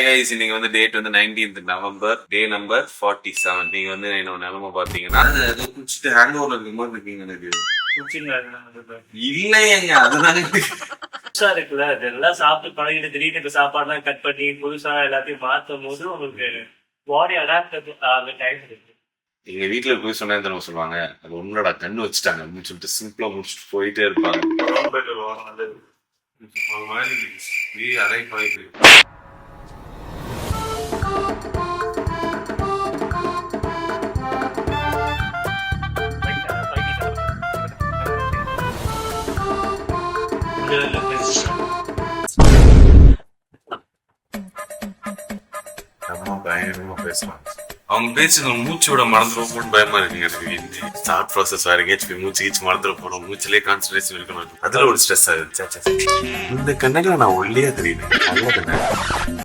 Hi guys, இன்னைக்கு வந்து date வந்து 19th நவம்பர், டே நம்பர் 47. நீங்க வந்து என்னோட நிலைமை பாத்தீங்கன்னா ஏதோ குடிச்சிட்டு ஹேங் ஓவர்ல இருக்க மாதிரி இருக்கீங்க. எனக்கு இல்லையங்க, அதுதாங்க புதுசா இருக்குல்ல, இதெல்லாம் சாப்பிட்டு பழகிட்டு திடீர்னு சாப்பாடுலாம் கட் பண்ணி புதுசா எல்லாத்தையும் மாற்றும் போது உங்களுக்கு பாடி அடாப்ட் ஆக டைம் இருக்கு. எங்க வீட்டுல போய் சொன்னா என்ன சொல்லுவாங்க, அது உன்னோட கண்ணு வச்சுட்டாங்க அப்படின்னு சொல்லிட்டு சிம்பிளா முடிச்சுட்டு போயிட்டே இருப்பாங்க. அரை பாய்க்கு பயங்கரமா பேசுவாங்க. அவங்க பேச்சு மூச்சு விட மறந்துடும் பயமா இருக்குங்க. எனக்கு ஸ்டார்ட் ப்ராசஸ் வேற எங்கேயாச்சும் மூச்சு கீச்சு மறந்துட போறோம், மூச்சிலே கான்சன்ட்ரேஷன் இருக்கணும், அதுல ஒரு ஸ்ட்ரெஸ் ஆகுது. இந்த கண்ணங்களை நான் ஒல்லியா தெரியுது. நல்ல கண்ணு.